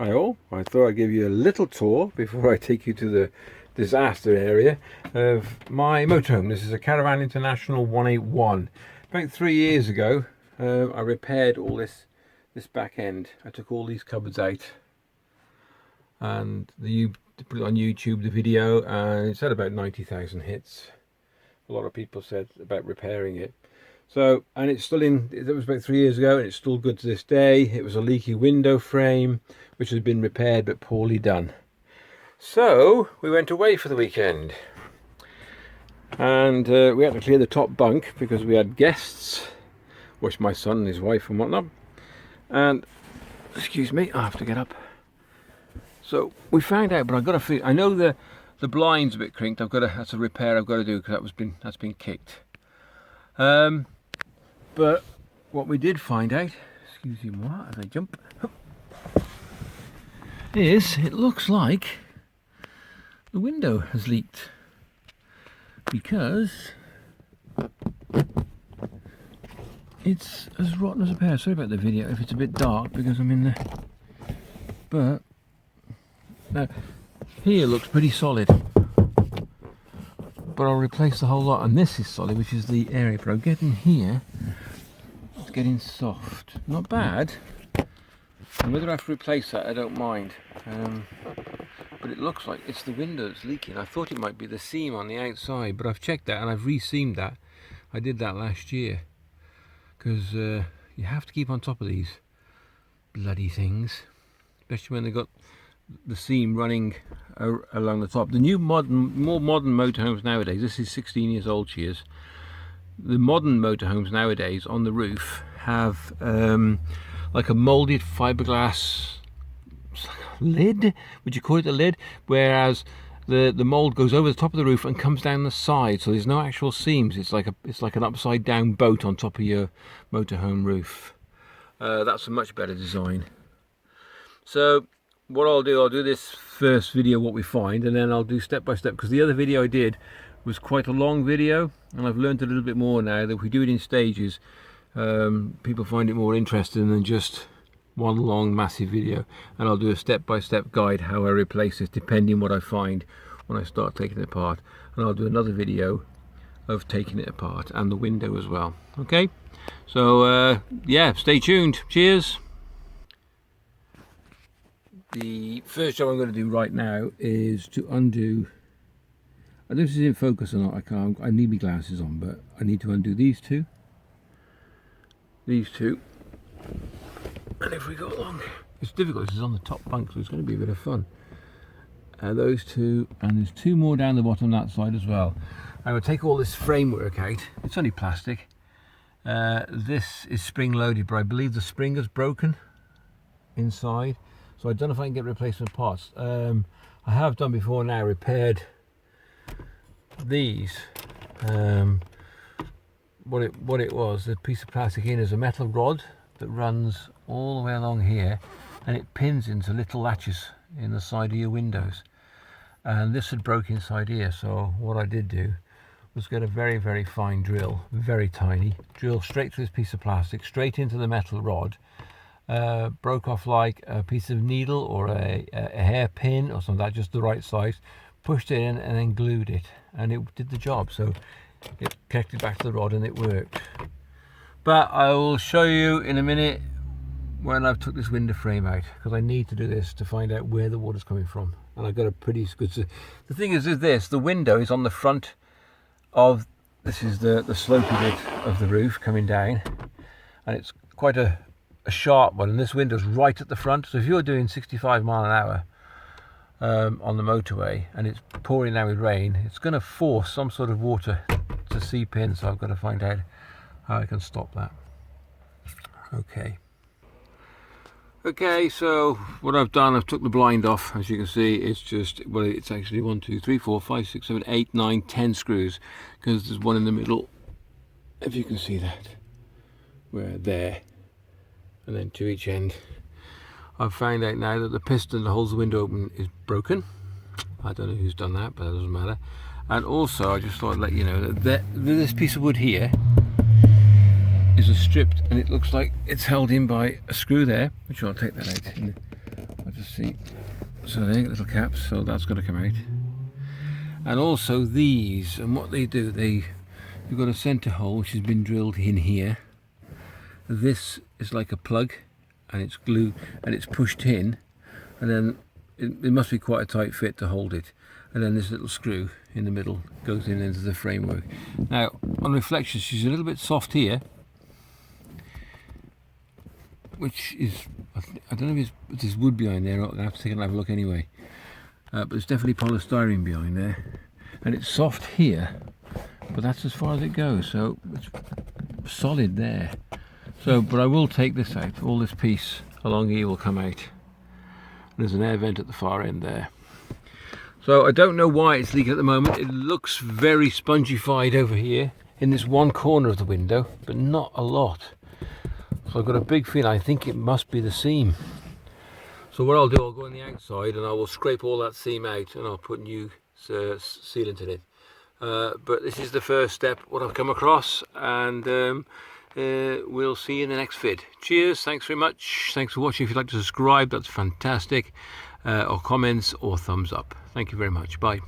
Hi all, I thought I'd give you a little tour before I take you to the disaster area of my motorhome. This is a Caravan International 181. About 3 years ago, I repaired all this back end. I took all these cupboards out and put it on YouTube, the video, and it's had about 90,000 hits. A lot of people said about repairing it. So, and it's still in, that was about 3 years ago, and it's still good to this day. It was a leaky window frame, which has been repaired but poorly done. So, we went away for the weekend. And we had to clear the top bunk because we had guests, which my son and his wife and whatnot. And, excuse me, I have to get up. So, we found out, but I've got to feel, I know the blind's a bit crinked. That's a repair I've got to do because that's been kicked. But what we did find out, excuse me more as I jump, is it looks like the window has leaked because it's as rotten as a pear. Sorry about the video if it's a bit dark because I'm in the, but now here looks pretty solid. But I'll replace the whole lot, and this is solid, which is the area, but I'm getting here, it's getting soft. Not bad, and whether I have to replace that, I don't mind. But it looks like it's the window that's leaking. I thought it might be the seam on the outside, but I've checked that and I've re-seamed that. I did that last year, because you have to keep on top of these bloody things, especially when they've got the seam running along the top. The new more modern motorhomes nowadays, this is 16 years old she is, the modern motorhomes nowadays on the roof have like a moulded fiberglass lid, would you call it a lid, whereas the mould goes over the top of the roof and comes down the side, so there's no actual seams. It's like an upside down boat on top of your motorhome roof. That's a much better design. So what I'll do this first video what we find, and then I'll do step by step, because the other video I did was quite a long video, and I've learned a little bit more now that if we do it in stages, people find it more interesting than just one long massive video. And I'll do a step by step guide how I replace this depending what I find when I start taking it apart, and I'll do another video of taking it apart and the window as well. Okay, so yeah, stay tuned. Cheers. The first job I'm going to do right now is to undo, I don't know if this is in focus or not, I need my glasses on, but I need to undo these two, and if we go along, it's difficult, this is on the top bunk, so it's going to be a bit of fun. Those two, and there's two more down the bottom that side as well. I will take all this framework out, it's only plastic. This is spring loaded, but I believe the spring is broken inside. So I don't know if I can get replacement parts. I have done before now, repaired these. What it was, a piece of plastic in is a metal rod that runs all the way along here, and it pins into little latches in the side of your windows. And this had broke inside here, so what I did do was get a very, very fine drill, very tiny, drill straight through this piece of plastic, straight into the metal rod. Broke off like a piece of needle or a hairpin or something like that, just the right size, pushed it in and then glued it, and it did the job. So it connected back to the rod and it worked. But I will show you in a minute when I've took this window frame out, because I need to do this to find out where the water's coming from, and I've got a pretty good, the thing is this, the window is on the front of, this is the slopey bit of the roof coming down, and it's quite a sharp one, and this window's right at the front. So if you're doing 65 mile an hour on the motorway and it's pouring down with rain, it's going to force some sort of water to seep in, so I've got to find out how I can stop that. Okay, so what I've done, I've took the blind off. As you can see, it's just, well, it's actually 1 2 3 4 5 6 7 8 9 10 screws, because there's one in the middle, if you can see that, where there, and then to each end. I've found out now that the piston that holds the window open is broken. I don't know who's done that, but that doesn't matter. And also, I just thought I'd let you know that this piece of wood here is stripped, and it looks like it's held in by a screw there, which I'll take that out. I'll just see. So they get little caps, so that's got to come out. And also these, and what they do, you've got a centre hole which has been drilled in here. This is like a plug, and it's glued and it's pushed in, and then it must be quite a tight fit to hold it. And then this little screw in the middle goes in into the framework. Now, on reflection, she's a little bit soft here, which is, I don't know if there's wood behind there. I'm going to have to take and have a look anyway. But there's definitely polystyrene behind there. And it's soft here, but that's as far as it goes. So it's solid there. So, but I will take this out. All this piece along here will come out. There's an air vent at the far end there. So I don't know why it's leaking at the moment. It looks very spongified over here in this one corner of the window, but not a lot. So I've got a big feeling I think it must be the seam. So what I'll do, I'll go on the outside and I will scrape all that seam out and I'll put new sealant in it. But this is the first step, what I've come across, and we'll see you in the next vid. Cheers, thanks very much. Thanks for watching. If you'd like to subscribe, that's fantastic. Or comments or thumbs up. Thank you very much. Bye.